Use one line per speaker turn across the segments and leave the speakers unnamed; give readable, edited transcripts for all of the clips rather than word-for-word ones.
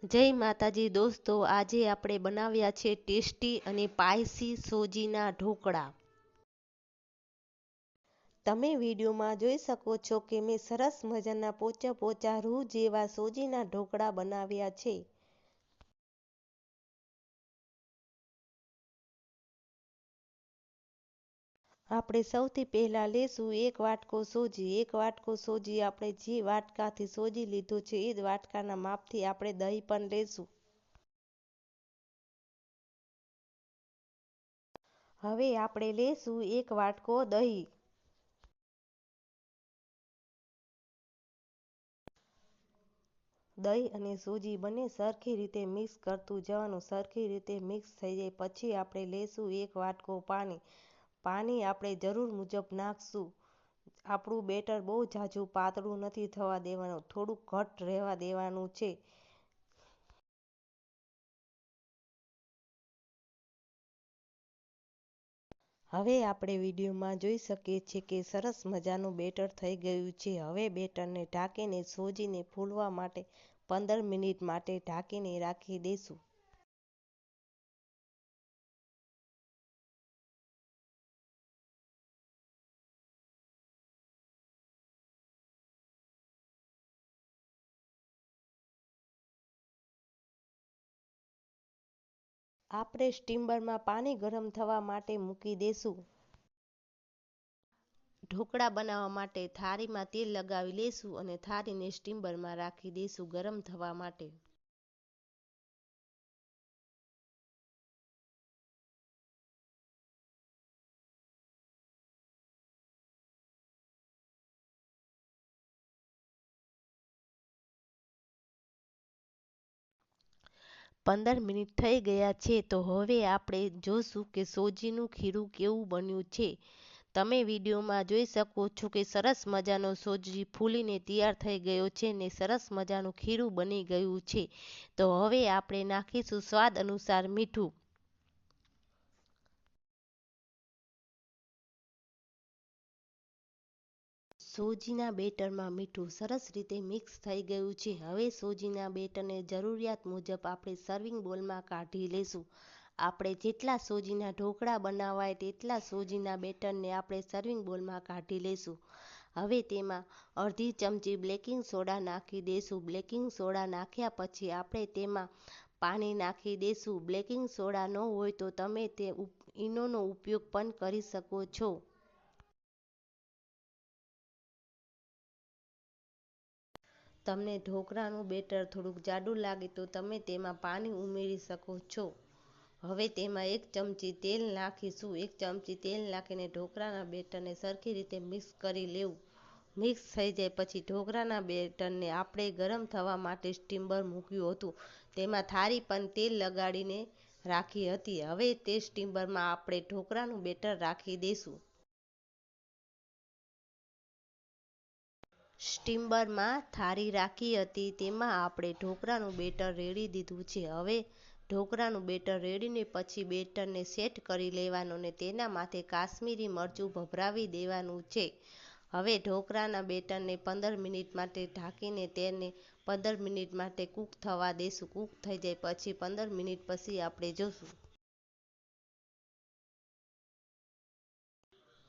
જય માતાજી દોસ્તો, આજે આપણે બનાવ્યા છે ટેસ્ટી અને સ્પાઈસી સોજીના ઢોકળા। તમે વિડીયોમાં જોઈ શકો છો કે મેં સરસ મજાના પોચા પોચા રૂ જેવા સોજીના ઢોકળા બનાવ્યા છે। આપણે સૌથી પહેલા લેશું એક વાટકો સોજી। એક વાટકો સોજી આપણે જે વાટકાથી સોજી લીધું છે એ જ વાટકાના માપથી આપણે દહીં પણ લેશું। હવે આપણે લેશું એક વાટકો દહીં। દહીં અને સોજી બંને સરખી રીતે મિક્સ કરતું જવાનું। સરખી રીતે મિક્સ થઈ જાય પછી આપણે લેશું એક વાટકો પાણી। પાણી આપણે જરૂર મુજબ નાખશું। આપણું બેટર બહુ ઝાઝું પાતળું નથી થવા દેવાનું, થોડુંક ઘટ રહેવા દેવાનું છે। હવે આપણે વિડીયોમાં જોઈ શકીએ છીએ કે સરસ મજાનું બેટર થઈ ગયું છે। હવે બેટરને ઢાંકીને સોજીને ફૂલવા માટે 15 મિનિટ માટે ઢાંકીને રાખી દઈશું। આપણે સ્ટીમરમાં પાણી ગરમ થવા માટે મૂકી દઈશું। ઢોકળા બનાવવા માટે થાળીમાં તેલ લગાવી લઈશું અને થાળીને સ્ટીમરમાં રાખી દઈશું ગરમ થવા માટે। પંદર મિનિટ થઈ ગયા છે તો હવે આપણે જોશું કે સોજીનું ખીરું કેવું બન્યું છે। તમે વિડીયોમાં જોઈ શકો છો કે સરસ મજાનો સોજી ફૂલીને તૈયાર થઈ ગયો છે ને સરસ મજાનું ખીરું બની ગયું છે। તો હવે આપણે નાખીશું સ્વાદ અનુસાર મીઠું। સોજીના બેટરમાં મીઠું સરસ રીતે મિક્સ થઈ ગયું છે। હવે સોજીના બેટરને જરૂરિયાત મુજબ આપણે સર્વિંગ બોલમાં કાઢી લઈશું। આપણે જેટલા સોજીના ઢોકળા બનાવાય તેટલા સોજીના બેટરને આપણે સર્વિંગ બોલમાં કાઢી લઈશું। હવે તેમાં અડધી ચમચી બેકિંગ સોડા નાખી દઈશું। બેકિંગ સોડા નાખ્યા પછી આપણે તેમાં પાણી નાખી દઈશું। બેકિંગ સોડા ન હોય તો તમે ઈનોનો ઉપયોગ પણ કરી શકો છો। તમને ઢોકળાનું બેટર થોડુંક જાડું લાગે તો તમે તેમાં પાણી ઉમેરી શકો છો। હવે તેમાં 1 ચમચી તેલ નાખીશું। 1 ચમચી તેલ નાખીને ઢોકળાના બેટરને સરખી રીતે મિક્સ કરી લેવું। મિક્સ થઈ જાય પછી ઢોકળાના બેટરને આપણે ગરમ થવા માટે સ્ટીમર મૂક્યું હતું, તેમાં થાળી પણ તેલ લગાડીને રાખી હતી। હવે તે સ્ટીમરમાં આપણે ઢોકળાનું બેટર રાખી દઈશું। સ્ટીમરમાં થાળી રાખી હતી તેમાં આપણે ઢોકળાનું બેટર રેડી દીધું છે। હવે ઢોકળાનું બેટર રેડીને પછી બેટરને સેટ કરી લેવાનું ને તેના માથે કાશ્મીરી મરચું ભભરાવી દેવાનું છે। હવે ઢોકળાના બેટરને 15 મિનિટ માટે ઢાંકીને તેને 15 મિનિટ માટે કૂક થવા દઈશું। કૂક થઈ જાય પછી 15 મિનિટ પછી આપણે જોશું।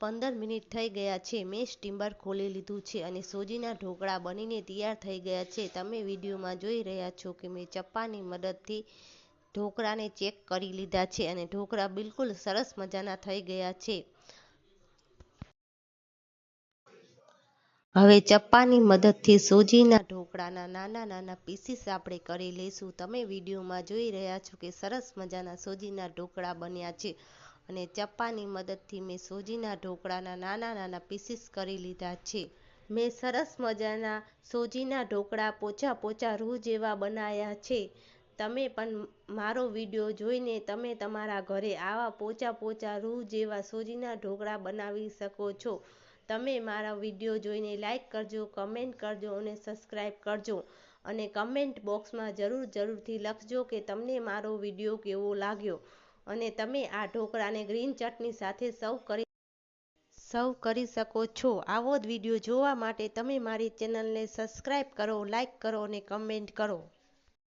15 મિનિટ થઈ ગયા છે। મેં સ્ટીમર ખોલી લીધું છે અને સોજીના ઢોકળા બનીને તૈયાર થઈ ગયા છે। તમે વિડીયોમાં જોઈ રહ્યા છો કે મેં ચપ્પાની મદદથી ઢોકળાને ચેક કરી લીધા છે અને ઢોકળા બિલકુલ સરસ મજાના થઈ ગયા છે। હવે ચપ્પાની મદદથી સોજીના ઢોકળાના નાના નાના પીસીસ આપણે કરી લઈશું। તમે વિડીયોમાં જોઈ રહ્યા છો કે સરસ મજાના સોજીના ઢોકળા બન્યા છે અને ચપ્પાની મદદથી મેં સોજીના ઢોકળાના નાના નાના પીસીસ કરી લીધા છે। મેં સરસ મજાના સોજીના ઢોકળા પોચા પોચા રૂ જેવા બનાવ્યા છે। તમે પણ મારો વિડીયો જોઈને તમે તમારા ઘરે આવા પોચા પોચા રૂ જેવા સોજીના ઢોકળા બનાવી શકો છો। તમે મારા વિડીયો જોઈને લાઈક કરજો, કમેન્ટ કરજો અને સબસ્ક્રાઈબ કરજો અને કમેન્ટ બોક્સમાં જરૂરથી લખજો કે તમને મારો વિડીયો કેવો લાગ્યો અને તમે આ ઢોકળાને ગ્રીન ચટણી સાથે સર્વ કરી શકો છો। આવો જ વિડીયો જોવા માટે તમે મારી ચેનલને સબસ્ક્રાઈબ કરો, લાઈક કરો અને કમેન્ટ કરો।